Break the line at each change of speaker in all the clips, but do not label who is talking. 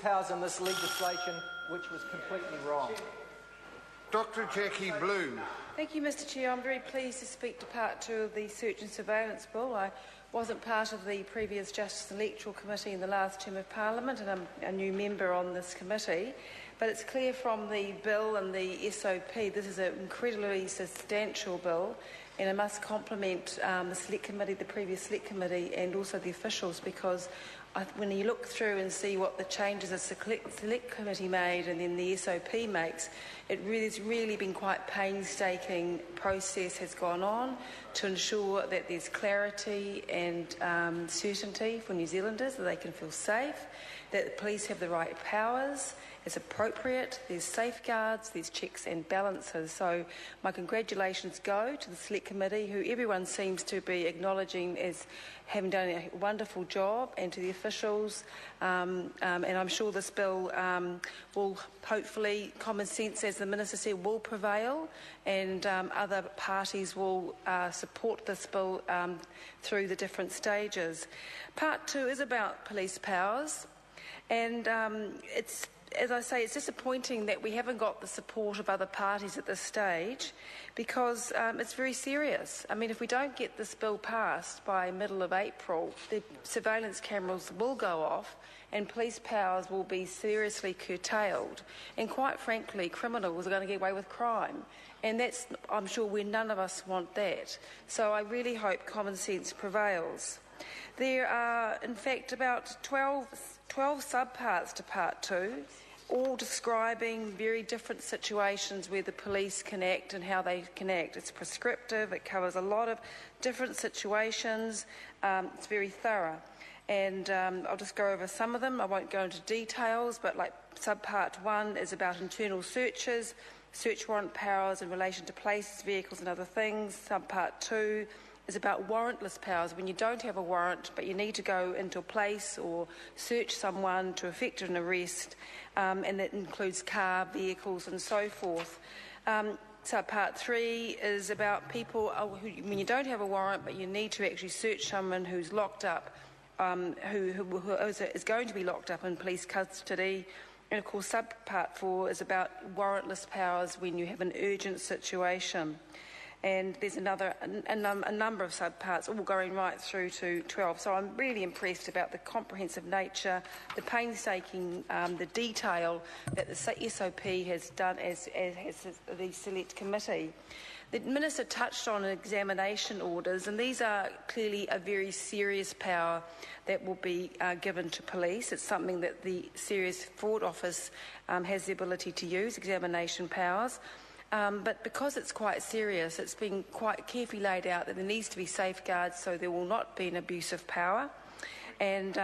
powers in this legislation, which was completely wrong.
Dr Jackie Blue.
Thank you, Mr Chair. I'm very pleased to speak to Part 2 of the Search and Surveillance Bill. I wasn't part of the previous Justice and Electoral Committee in the last term of Parliament, and I'm a new member on this committee. But it's clear from the bill and the SOP this is an incredibly substantial bill, and I must compliment the Select Committee, the previous Select Committee, and also the officials, because when you look through and see what the changes the Select Committee made and then the SOP makes, it's really been quite painstaking process has gone on to ensure that there's clarity and certainty for New Zealanders, that they can feel safe, that the police have the right powers as appropriate, there's safeguards, there's checks and balances. So my congratulations go to the Select Committee, who everyone seems to be acknowledging as having done a wonderful job, and to the officials. And I'm sure this bill will hopefully, common sense, as the Minister said, will prevail, and other parties will support this bill through the different stages. Part 2 is about police powers, and as I say, it's disappointing that we haven't got the support of other parties at this stage, because it's very serious. I mean, if we don't get this bill passed by middle of April, the surveillance cameras will go off and police powers will be seriously curtailed. And quite frankly, criminals are going to get away with crime. And that's, I'm sure, none of us want that. So I really hope common sense prevails. There are, in fact, about 12 subparts to Part 2, all describing very different situations where the police can act and how they can act. It's prescriptive, it covers a lot of different situations, it's very thorough. And I'll just go over some of them. I won't go into details, but like subpart 1 is about internal searches, search warrant powers in relation to places, vehicles and other things. Subpart 2 is about warrantless powers, when you don't have a warrant but you need to go into a place or search someone to effect an arrest, and that includes car, vehicles and so forth. Subpart 3 is about people who, when you don't have a warrant but you need to actually search someone who's locked up, who is going to be locked up in police custody. And of course, subpart 4 is about warrantless powers when you have an urgent situation. And there's a number of subparts, all going right through to 12. So I'm really impressed about the comprehensive nature, the painstaking, the detail that the SOP has done as the Select Committee. The Minister touched on examination orders, and these are clearly a very serious power that will be given to police. It's something that the Serious Fraud Office has the ability to use, examination powers. But because it's quite serious, it's been quite carefully laid out that there needs to be safeguards so there will not be an abuse of power. And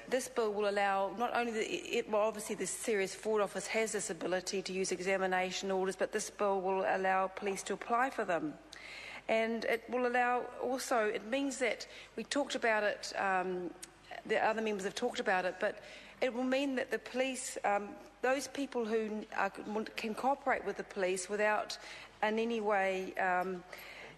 this bill will allow not only obviously the Serious Fraud Office has this ability to use examination orders, but this bill will allow police to apply for them. And it will allow also, it means that we talked about it, the other members have talked about it, but it will mean that the police, those people who can cooperate with the police without in any way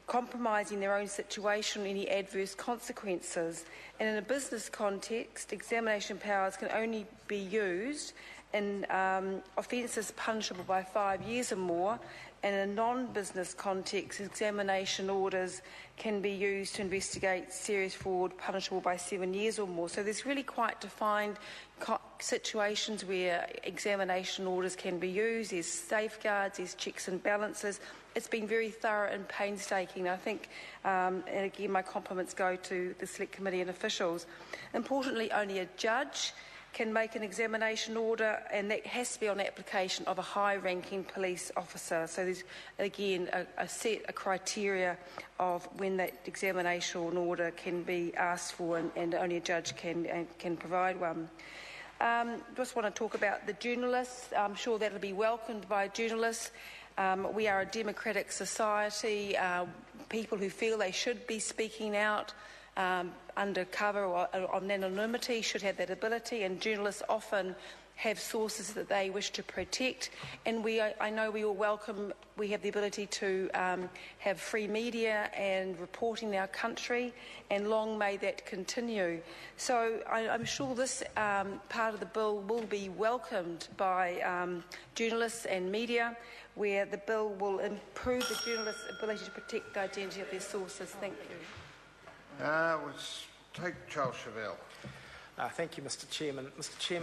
compromising their own situation, any adverse consequences. And in a business context, examination powers can only be used in offences punishable by 5 years or more, and in a non-business context, examination orders can be used to investigate serious fraud punishable by 7 years or more. So there's really quite defined situations where examination orders can be used. There's safeguards, there's checks and balances. It's been very thorough and painstaking, I think, and again my compliments go to the Select Committee and officials. Importantly, only a judge can make an examination order, and that has to be on application of a high-ranking police officer. So there's, again, a criteria of when that examination order can be asked for, and only a judge can provide one. Just want to talk about the journalists. I'm sure that will be welcomed by journalists. We are a democratic society. People who feel they should be speaking out under cover or on anonymity should have that ability, and journalists often have sources that they wish to protect, and I know we all welcome, we have the ability to have free media and reporting in our country, and long may that continue. So I'm sure this part of the bill will be welcomed by journalists and media, where the bill will improve the journalists' ability to protect the identity of their sources. Thank you.
Let's take Charles Chevelle.
Thank you, Mr. Chairman. Mr. Chairman,